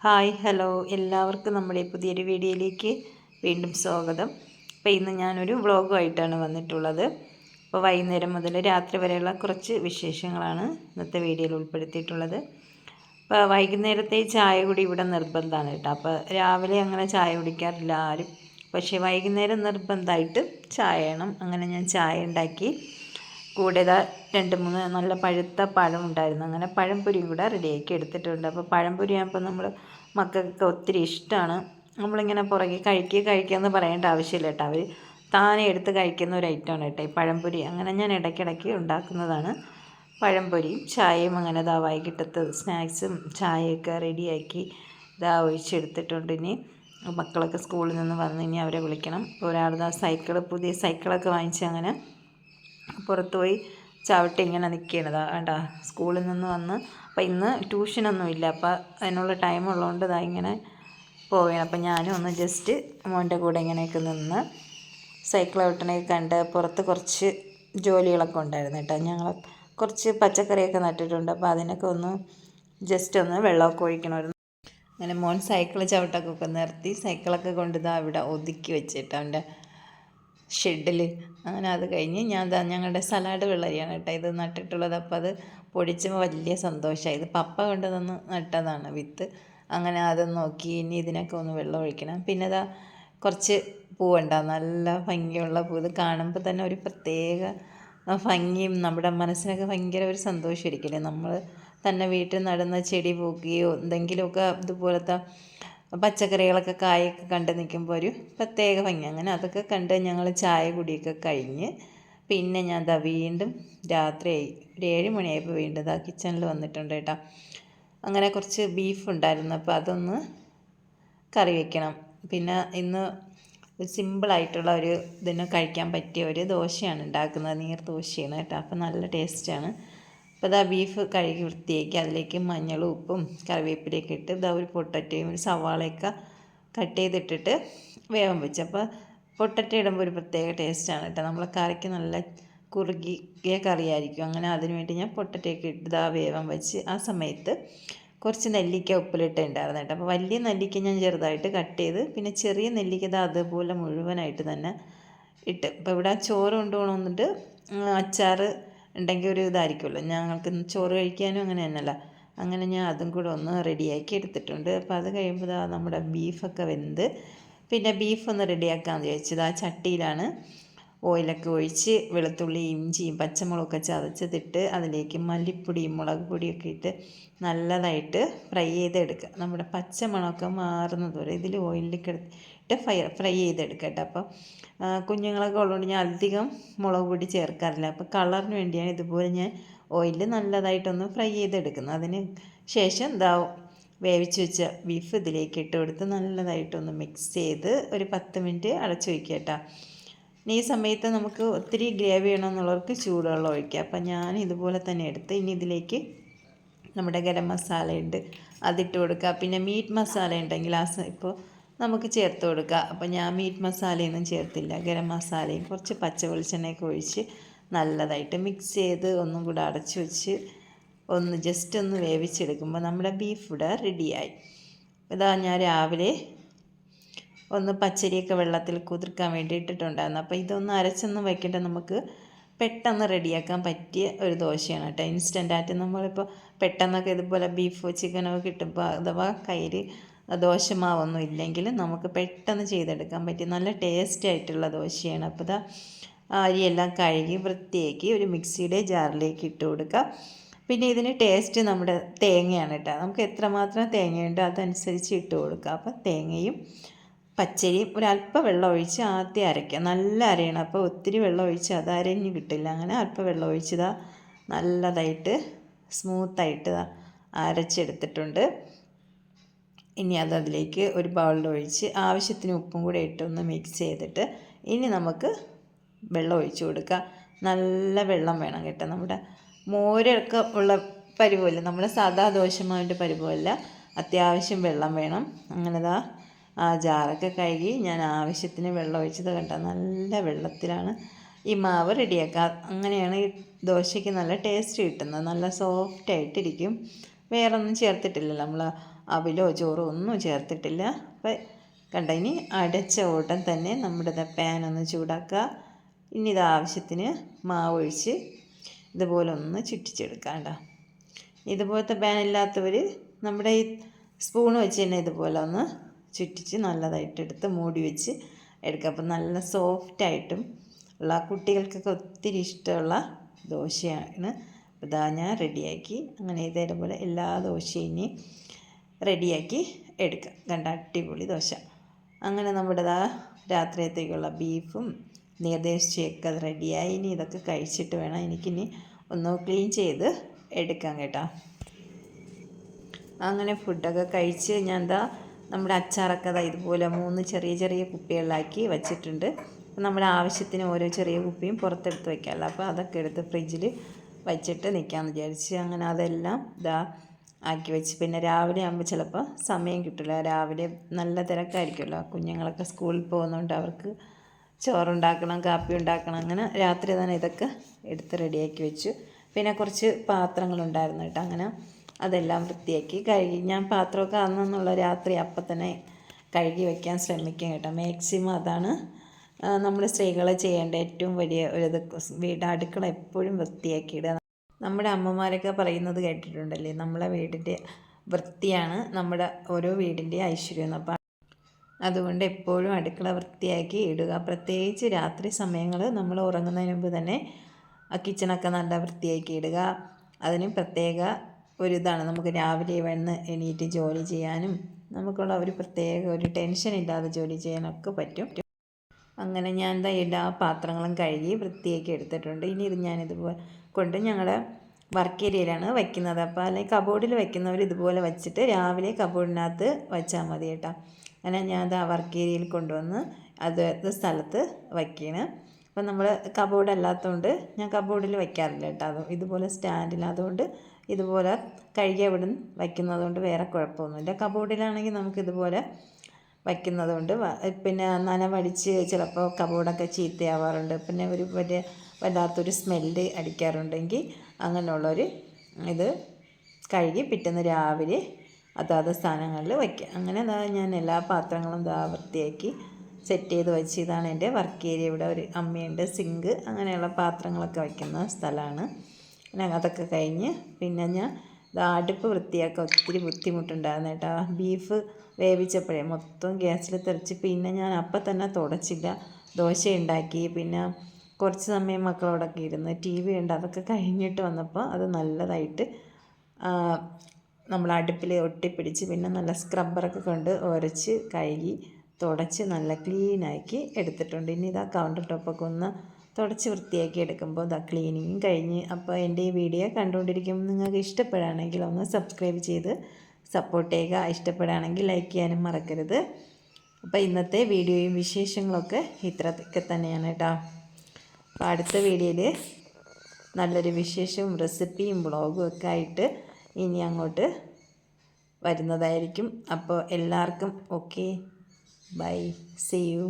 Hi hello എല്ലാവർക്കും നമ്മുടെ പുതിയൊരു വീഡിയോയിലേക്ക് വീണ്ടും സ്വാഗതം. അപ്പോൾ ഇന്ന് ഞാനൊരു വ്ളോഗുമായിട്ടാണ് വന്നിട്ടുള്ളത്. അപ്പോൾ വൈകുന്നേരം മുതൽ രാത്രി വരെയുള്ള കുറച്ച് വിശേഷങ്ങളാണ് ഇന്നത്തെ വീഡിയോയിൽ ഉൾപ്പെടുത്തിയിട്ടുള്ളത്. അപ്പോൾ വൈകുന്നേരത്തെ ചായ കുടി ഇവിടെ നിർബന്ധമാണ് കേട്ടോ. അപ്പോൾ രാവിലെ അങ്ങനെ ചായ കുടിക്കാറില്ല ആരും, പക്ഷേ വൈകുന്നേരം നിർബന്ധമായിട്ട് ചായ വേണം. അങ്ങനെ ഞാൻ ചായ ഉണ്ടാക്കി. കൂടെ ഇതാ 2-3 നല്ല പഴുത്ത പഴം ഉണ്ടായിരുന്നു. അങ്ങനെ പഴംപൊരിയും കൂടെ റെഡിയാക്കി എടുത്തിട്ടുണ്ട്. അപ്പോൾ പഴംപൊരി ആകുമ്പോൾ നമ്മൾ മക്കൾക്ക് ഒത്തിരി ഇഷ്ടമാണ്. നമ്മളിങ്ങനെ പുറകെ കഴിക്കുക പറയേണ്ട ആവശ്യമില്ല കേട്ടോ. അവർ താനെ എടുത്ത് കഴിക്കുന്ന ഒരു ഐറ്റമാണ് കേട്ടോ ഈ പഴംപൊരി. അങ്ങനെ ഞാൻ ഇടയ്ക്കിടയ്ക്ക് ഉണ്ടാക്കുന്നതാണ് പഴംപൊരിയും ചായയും. അങ്ങനെ ഇതാ വൈകിട്ടത്തെ സ്നാക്സും ചായയൊക്കെ റെഡിയാക്കി ഇതാ ഒഴിച്ചെടുത്തിട്ടുണ്ട്. ഇനി മക്കളൊക്കെ സ്കൂളിൽ നിന്ന് വന്ന് ഇനി അവരെ വിളിക്കണം. ഒരാളിതാ പുതിയ സൈക്കിളൊക്കെ വാങ്ങിച്ച് അങ്ങനെ പുറത്ത് പോയി ചവിട്ടി ഇങ്ങനെ നിൽക്കണതാ വേണ്ട. സ്കൂളിൽ നിന്ന് വന്ന് അപ്പം ഇന്ന് ട്യൂഷനൊന്നുമില്ല, അപ്പം അതിനുള്ള ടൈം ഉള്ളതുകൊണ്ട് ഇതാ ഇങ്ങനെ പോവുകയാണ്. അപ്പം ഞാനും ഒന്ന് ജസ്റ്റ് മോൻ്റെ കൂടെ ഇങ്ങനെയൊക്കെ നിന്ന് സൈക്കിൾ ചവിട്ടണയൊക്കെ കണ്ട്. പുറത്ത് കുറച്ച് ജോലികളൊക്കെ ഉണ്ടായിരുന്നു കേട്ടോ. ഞങ്ങൾ കുറച്ച് പച്ചക്കറിയൊക്കെ നട്ടിട്ടുണ്ട്. അപ്പോൾ അതിനൊക്കെ ഒന്ന് ജസ്റ്റ് ഒന്ന് വെള്ളമൊക്കെ ഒഴിക്കണമായിരുന്നു. അങ്ങനെ മോൻ സൈക്കിൾ ചവിട്ടൊക്കെ നിർത്തി സൈക്കിളൊക്കെ കൊണ്ടിതാ ഇവിടെ ഒതുക്കി വെച്ചിട്ട് അവൻ്റെ ഷെഡിൽ. അങ്ങനെ അത് കഴിഞ്ഞ് ഞങ്ങളുടെ സലാഡ് വെള്ളരിയാണ് കേട്ടോ ഇത് നട്ടിട്ടുള്ളത്. അപ്പോൾ അത് പൊടിച്ചപ്പോൾ വലിയ സന്തോഷമായി. ഇത് പപ്പ കൊണ്ടുവന്ന് നട്ടതാണ് വിത്ത്. അങ്ങനെ അതൊന്ന് നോക്കി ഇനി ഇതിനൊക്കെ ഒന്ന് വെള്ളം ഒഴിക്കണം. പിന്നെ ഇതാ കുറച്ച് പൂവുണ്ടാകും, നല്ല ഭംഗിയുള്ള പൂ. ഇത് കാണുമ്പോൾ തന്നെ ഒരു പ്രത്യേക ഭംഗിയും നമ്മുടെ മനസ്സിനൊക്കെ ഭയങ്കര ഒരു സന്തോഷമായിരിക്കില്ലേ. നമ്മൾ തന്നെ വീട്ടിൽ നടുന്ന ചെടി പൂക്കുകയോ എന്തെങ്കിലുമൊക്കെ ഇതുപോലത്തെ പച്ചക്കറികളൊക്കെ കായൊക്കെ കണ്ട് നിൽക്കുമ്പോൾ ഒരു പ്രത്യേക ഭംഗി. അങ്ങനെ അതൊക്കെ കണ്ട് ഞങ്ങൾ ചായ കുടിയൊക്കെ കഴിഞ്ഞ് പിന്നെ ഞാൻ വീണ്ടും രാത്രിയായി ഒരു 7 മണിയായപ്പോൾ വീണ്ടും കിച്ചണിൽ വന്നിട്ടുണ്ട് കേട്ടോ. അങ്ങനെ കുറച്ച് ബീഫ് ഉണ്ടായിരുന്നു, അപ്പോൾ അതൊന്ന് കറി വയ്ക്കണം. പിന്നെ ഇന്ന് ഒരു സിമ്പിളായിട്ടുള്ള ഒരു ഇതിന് കഴിക്കാൻ പറ്റിയ ഒരു ദോശയാണ് ഉണ്ടാക്കുന്നത്, നീർ ദോശയാണ് കേട്ടോ. അപ്പോൾ നല്ല ടേസ്റ്റാണ്. അപ്പോൾ ബീഫ് കഴുകി വൃത്തിയാക്കി അതിലേക്ക് മഞ്ഞളും ഉപ്പും കറിവേപ്പിലയൊക്കെ ഇട്ട് ഒരു പൊട്ടറ്റയും ഒരു സവാളയൊക്കെ കട്ട് ചെയ്തിട്ടിട്ട് വേവാൻ വെച്ചു. അപ്പോൾ പൊട്ടറ്റ ഇടുമ്പോൾ ഒരു പ്രത്യേക ടേസ്റ്റാണ് കേട്ടോ. നമ്മൾ കറിക്ക് നല്ല കുറുകിയ കറിയായിരിക്കും. അങ്ങനെ അതിന് വേണ്ടി ഞാൻ പൊട്ടറ്റയൊക്കെ ഇട്ട് വേവാൻ വെച്ച്. ആ സമയത്ത് കുറച്ച് നെല്ലിക്ക ഉപ്പിലിട്ടുണ്ടായിരുന്നു കേട്ടോ. അപ്പോൾ വലിയ നെല്ലിക്ക ഞാൻ ചെറുതായിട്ട് കട്ട് ചെയ്ത്, പിന്നെ ചെറിയ നെല്ലിക്ക അതുപോലെ മുഴുവനായിട്ട് തന്നെ ഇട്ട്. അപ്പോൾ ഇവിടെ ചോറ് കൊണ്ടുപോകണമെന്നിട്ട് അച്ചാർ ഉണ്ടെങ്കിൽ ഒരു ഇതായിരിക്കുമല്ലോ, ഞങ്ങൾക്ക് ചോറ് കഴിക്കാനും അങ്ങനെ തന്നെയല്ല. അങ്ങനെ ഞാൻ അതും കൂടെ ഒന്ന് റെഡിയാക്കി എടുത്തിട്ടുണ്ട്. അപ്പോൾ അത് കഴിയുമ്പോൾ നമ്മുടെ ബീഫൊക്കെ വെന്ത് പിന്നെ ബീഫൊന്ന് റെഡിയാക്കാമെന്ന് വിചാരിച്ചത്. ആ ചട്ടിയിലാണ് ഓയിലൊക്കെ ഒഴിച്ച് വെളുത്തുള്ളി ഇഞ്ചിയും പച്ചമുളകൊക്കെ ചതച്ചതിട്ട് അതിലേക്ക് മല്ലിപ്പൊടിയും മുളക് പൊടിയൊക്കെ ഇട്ട് നല്ലതായിട്ട് ഫ്രൈ ചെയ്തെടുക്കുക. നമ്മുടെ പച്ചമണമൊക്കെ മാറുന്നത് വരെ ഇതിൽ ഓയിലിലേക്ക് ഇട്ട് ഫ്രൈ ചെയ്തെടുക്കുക കേട്ടോ. അപ്പോൾ കുഞ്ഞുങ്ങളൊക്കെ ഉള്ളതുകൊണ്ട് ഞാൻ അധികം മുളക് പൊടി ചേർക്കാറില്ല. അപ്പോൾ കളറിന് വേണ്ടിയാണ് ഇതുപോലെ ഞാൻ ഓയിലിൽ നല്ലതായിട്ടൊന്ന് ഫ്രൈ ചെയ്തെടുക്കുന്നത്. അതിന് ശേഷം വേവിച്ച് വെച്ച ബീഫ് ഇതിലേക്ക് ഇട്ട് കൊടുത്ത് നല്ലതായിട്ടൊന്ന് മിക്സ് ചെയ്ത് ഒരു 10 മിനിറ്റ് അടച്ചു വയ്ക്കുക കേട്ടോ. ഈ സമയത്ത് നമുക്ക് ഒത്തിരി ഗ്രേവി വേണമെന്നുള്ളവർക്ക് ചൂടുവെള്ളം ഒഴിക്കുക. അപ്പം ഞാൻ ഇതുപോലെ തന്നെ എടുത്ത് ഇനി ഇതിലേക്ക് നമ്മുടെ ഗരം മസാല ഉണ്ട് അതിട്ട് കൊടുക്കുക. പിന്നെ മീറ്റ് മസാല ഉണ്ടെങ്കിൽ ഇപ്പോൾ നമുക്ക് ചേർത്ത് കൊടുക്കുക. അപ്പോൾ ഞാൻ മീറ്റ് മസാലയൊന്നും ചേർത്തില്ല. ഗരം മസാലയും കുറച്ച് പച്ച വെളിച്ചെണ്ണയൊക്കെ ഒഴിച്ച് നല്ലതായിട്ട് മിക്സ് ചെയ്ത് ഒന്നും കൂടെ അടച്ചു വെച്ച് ഒന്ന് ജസ്റ്റ് ഒന്ന് വേവിച്ചെടുക്കുമ്പോൾ നമ്മുടെ ബീഫ് ഇവിടെ റെഡിയായി. ഞാൻ രാവിലെ ഒന്ന് പച്ചരിയൊക്കെ വെള്ളത്തിൽ കുതിർക്കാൻ വേണ്ടി ഇട്ടിട്ടുണ്ടായിരുന്നു. അപ്പോൾ ഇതൊന്ന് അരച്ചൊന്നും വയ്ക്കേണ്ട, നമുക്ക് പെട്ടെന്ന് റെഡിയാക്കാൻ പറ്റിയ ഒരു ദോശയാണ് കേട്ടോ. ഇൻസ്റ്റൻ്റായിട്ട് നമ്മളിപ്പോൾ പെട്ടെന്നൊക്കെ ഇതുപോലെ ബീഫ് ചിക്കനൊക്കെ കിട്ടുമ്പോൾ അഥവാ കയ്യിൽ ദോശമാവൊന്നും ഇല്ലെങ്കിൽ നമുക്ക് പെട്ടെന്ന് ചെയ്തെടുക്കാൻ പറ്റിയ നല്ല ടേസ്റ്റ് ആയിട്ടുള്ള ദോശയാണ്. അപ്പോൾ അരിയെല്ലാം കഴുകി വൃത്തിയാക്കി ഒരു മിക്സിയുടെ ജാറിലേക്ക് ഇട്ട് കൊടുക്കുക. പിന്നെ ഇതിന് ടേസ്റ്റ് നമ്മുടെ തേങ്ങയാണ് കേട്ടോ. നമുക്ക് എത്രമാത്രം തേങ്ങയുണ്ടോ അതനുസരിച്ച് ഇട്ട് കൊടുക്കുക. അപ്പോൾ തേങ്ങയും പച്ചരിയും ഒരല്പം വെള്ളം ഒഴിച്ച് ആദ്യം അരയ്ക്കുക. നല്ല അരയണം, അപ്പോൾ ഒത്തിരി വെള്ളം ഒഴിച്ച് അത് അരഞ്ഞ് കിട്ടില്ല. അങ്ങനെ അല്പം വെള്ളം ഒഴിച്ച് നല്ലതായിട്ട് സ്മൂത്തായിട്ട് അരച്ചെടുത്തിട്ടുണ്ട്. ഇനി അതിലേക്ക് ഒരു ബൗളിൽ ഒഴിച്ച് ആവശ്യത്തിന് ഉപ്പും കൂടെ ഇട്ടൊന്ന് മിക്സ് ചെയ്തിട്ട് ഇനി നമുക്ക് വെള്ളം ഒഴിച്ച് കൊടുക്കുക. നല്ല വെള്ളം വേണം കേട്ടോ. നമ്മുടെ മോരൊക്കെ ഉള്ള പരിവല്ല, നമ്മുടെ സാധാ ദോശമാവിൻ്റെ പരിവല്ല, അത്യാവശ്യം വെള്ളം വേണം. അങ്ങനെ ആ ജാറൊക്കെ കഴുകി ഞാൻ ആവശ്യത്തിന് വെള്ളം ഒഴിച്ചത് കണ്ട നല്ല വെള്ളത്തിലാണ് ഈ മാവ് റെഡിയാക്കുക. അങ്ങനെയാണ് ഈ ദോശയ്ക്ക് നല്ല ടേസ്റ്റ് കിട്ടുന്നത്. നല്ല സോഫ്റ്റായിട്ടിരിക്കും. വേറൊന്നും ചേർത്തിട്ടില്ലല്ലോ, നമ്മൾ അവിലോ ചോറോ ഒന്നും ചേർത്തിട്ടില്ല. അപ്പോൾ കണ്ട, ഇനി അടച്ച ഉടൻ തന്നെ നമ്മുടെ പാൻ ഒന്ന് ചൂടാക്കുക. ഇനി ഇത് ആവശ്യത്തിന് മാവ് ഒഴിച്ച് ഇതുപോലെ ഒന്ന് ചുറ്റിച്ചെടുക്കാണ്ട. ഇതുപോലത്തെ പാൻ ഇല്ലാത്തവർ നമ്മുടെ ഈ സ്പൂൺ വെച്ച് തന്നെ ഇതുപോലെ ഒന്ന് ചുറ്റിച്ച് നല്ലതായിട്ട് എടുത്ത് മൂടി വെച്ച് എടുക്കുക. അപ്പം നല്ല സോഫ്റ്റായിട്ടും ഉള്ള കുട്ടികൾക്കൊക്കെ ഒത്തിരി ഇഷ്ടമുള്ള ദോശയാണ്. ഇതാ ഞാൻ റെഡിയാക്കി. അങ്ങനെ ഇതേപോലെ എല്ലാ ദോശയും ഇനി റെഡിയാക്കി എടുക്കുക. കണ്ട, അടിപൊളി ദോശ. അങ്ങനെ നമ്മുടെ രാത്രിയത്തേക്കുള്ള ബീഫും നീർദേശിയൊക്കെ അത് റെഡിയായി. ഇനി ഇതൊക്കെ കഴിച്ചിട്ട് വേണം എനിക്കിനി ഒന്ന് ക്ലീൻ ചെയ്ത് എടുക്കാം കേട്ടോ. അങ്ങനെ ഫുഡൊക്കെ കഴിച്ച് ഞാൻ നമ്മുടെ അച്ചാറൊക്കെ ഇതുപോലെ 3 ചെറിയ ചെറിയ കുപ്പികളിലാക്കി വെച്ചിട്ടുണ്ട്. നമ്മുടെ ആവശ്യത്തിന് ഓരോ ചെറിയ കുപ്പിയും പുറത്തെടുത്ത് വയ്ക്കാമല്ലോ. അപ്പോൾ അതൊക്കെ എടുത്ത് ഫ്രിഡ്ജിൽ വച്ചിട്ട് നിൽക്കാമെന്ന് വിചാരിച്ച് അങ്ങനെ അതെല്ലാം ആക്കി വെച്ച്. പിന്നെ രാവിലെ ആകുമ്പോൾ ചിലപ്പോൾ സമയം കിട്ടില്ല. രാവിലെ നല്ല തിരക്കായിരിക്കുമല്ലോ, കുഞ്ഞുങ്ങളൊക്കെ സ്കൂളിൽ പോകുന്നതുകൊണ്ട് അവർക്ക് ചോറുണ്ടാക്കണം, കാപ്പി ഉണ്ടാക്കണം. അങ്ങനെ രാത്രി തന്നെ ഇതൊക്കെ എടുത്ത് റെഡിയാക്കി വെച്ചു. പിന്നെ കുറച്ച് പാത്രങ്ങളുണ്ടായിരുന്നു കേട്ടോ. അങ്ങനെ അതെല്ലാം വൃത്തിയാക്കി കഴുകി. ഞാൻ പാത്രമൊക്കെ അന്നുള്ള രാത്രി അപ്പം തന്നെ കഴുകി വയ്ക്കാൻ ശ്രമിക്കും കേട്ടോ. മാക്സിമം അതാണ് നമ്മൾ സ്ത്രീകൾ ചെയ്യേണ്ട ഏറ്റവും വലിയ ഒരു അടുക്കള എപ്പോഴും വൃത്തിയാക്കിയിടുക. നമ്മുടെ അമ്മമാരൊക്കെ പറയുന്നത് കേട്ടിട്ടുണ്ടല്ലേ, നമ്മളെ വീടിൻ്റെ വൃത്തിയാണ് നമ്മുടെ ഓരോ വീടിൻ്റെ ഐശ്വര്യം. അപ്പം അതുകൊണ്ട് എപ്പോഴും അടുക്കള വൃത്തിയാക്കി ഇടുക. പ്രത്യേകിച്ച് രാത്രി സമയങ്ങൾ നമ്മൾ ഉറങ്ങുന്നതിന് മുമ്പ് തന്നെ കിച്ചണൊക്കെ നല്ല വൃത്തിയാക്കി ഇടുക. അതിന് പ്രത്യേക ഒരിതാണ്. നമുക്ക് രാവിലെ വന്ന് എണീറ്റ് ജോലി ചെയ്യാനും നമുക്കുള്ള ഒരു പ്രത്യേക ഒരു ടെൻഷൻ ഇല്ലാതെ ജോലി ചെയ്യാനൊക്കെ പറ്റും. അങ്ങനെ ഞാൻ എല്ലാ പാത്രങ്ങളും കഴുകി വൃത്തിയാക്കി എടുത്തിട്ടുണ്ട്. ഇനി ഇത് ഞാനിതുപോലെ കൊണ്ട് ഞങ്ങളുടെ വർക്ക് ഏരിയയിലാണ് വയ്ക്കുന്നത്. അപ്പോൾ അല്ലെങ്കിൽ കബോർഡിൽ വയ്ക്കുന്നവർ ഇതുപോലെ വെച്ചിട്ട് രാവിലെ കബോർഡിനകത്ത് വെച്ചാൽ മതി കേട്ടോ. അങ്ങനെ ഞാൻ വർക്ക് ഏരിയയിൽ കൊണ്ടുവന്ന് അത് സ്ഥലത്ത് വയ്ക്കുകയാണ്. അപ്പം നമ്മൾ കബോർഡ് അല്ലാത്തതുകൊണ്ട് ഞാൻ കബോർഡിൽ വയ്ക്കാറില്ല കേട്ടോ. ഇതുപോലെ സ്റ്റാൻഡിൽ, അതുകൊണ്ട് ഇതുപോലെ കഴുകിയ അവിടെ വയ്ക്കുന്നതുകൊണ്ട് വേറെ കുഴപ്പമൊന്നുമില്ല. കബോർഡിലാണെങ്കിൽ നമുക്കിതുപോലെ വയ്ക്കുന്നതുകൊണ്ട് പിന്നെ നനവടിച്ച് ചിലപ്പോൾ കബോർഡൊക്കെ ചീത്തയാവാറുണ്ട്. പിന്നെ ഒരു വല്ലാത്തൊരു സ്മെല്ല് അടിക്കാറുണ്ടെങ്കിൽ അങ്ങനെയുള്ളൊരു ഇത് കഴുകി പിറ്റേന്ന് രാവിലെ അതാത് സ്ഥാനങ്ങളിൽ വയ്ക്കുക. അങ്ങനെ ഞാൻ എല്ലാ പാത്രങ്ങളും വൃത്തിയാക്കി സെറ്റ് ചെയ്ത് വെച്ച്. ഇതാണ് എൻ്റെ വർക്ക് ഏരിയ. ഇവിടെ ഒരു അമ്മയുണ്ട്, സിങ്ക്, അങ്ങനെയുള്ള പാത്രങ്ങളൊക്കെ വയ്ക്കുന്ന സ്ഥലമാണ്. അതൊക്കെ കഴിഞ്ഞ് പിന്നെ ഞാൻ അടുപ്പ് വൃത്തിയാക്കാൻ ഒത്തിരി ബുദ്ധിമുട്ടുണ്ടായിരുന്നു കേട്ടോ. ബീഫ് വേവിച്ചപ്പോഴേ മൊത്തം ഗ്യാസിൽ തെറിച്ച് പിന്നെ ഞാൻ അപ്പം തന്നെ തുടച്ചില്ല. ദോശ ഉണ്ടാക്കി. പിന്നെ കുറച്ച് സമയം മക്കളോടൊക്കെ ഇരുന്ന് TV ഉണ്ട്. അതൊക്കെ കഴിഞ്ഞിട്ട് വന്നപ്പോൾ അത് നല്ലതായിട്ട് നമ്മൾ അടുപ്പിൽ ഒട്ടിപ്പിടിച്ച് പിന്നെ നല്ല സ്ക്രബ്ബറൊക്കെ കൊണ്ട് ഉരച്ച് കഴുകി തുടച്ച് നല്ല ക്ലീനാക്കി എടുത്തിട്ടുണ്ട്. ഇനി കൗണ്ടർ ടോപ്പൊക്കെ ഒന്ന് തുടച്ച് വൃത്തിയാക്കി എടുക്കുമ്പോൾ ക്ലീനിങ്ങും കഴിഞ്ഞ്. അപ്പോൾ എൻ്റെ ഈ വീഡിയോ കണ്ടുകൊണ്ടിരിക്കുമ്പോൾ നിങ്ങൾക്ക് ഇഷ്ടപ്പെടുകയാണെങ്കിൽ ഒന്ന് സബ്സ്ക്രൈബ് ചെയ്ത് സപ്പോർട്ട് ചെയ്യുക. ഇഷ്ടപ്പെടുകയാണെങ്കിൽ ലൈക്ക് ചെയ്യാനും മറക്കരുത്. അപ്പോൾ ഇന്നത്തെ വീഡിയോയും വിശേഷങ്ങളൊക്കെ ഇത്രയൊക്കെ തന്നെയാണ് കേട്ടോ. അപ്പോൾ അടുത്ത വീഡിയോയിൽ നല്ലൊരു വിശേഷവും റെസിപ്പിയും വ്ളോഗും ഒക്കെ ആയിട്ട് ഇനി അങ്ങോട്ട് വരുന്നതായിരിക്കും. അപ്പോൾ എല്ലാവർക്കും ഓക്കെ, ബൈ, സീ യു.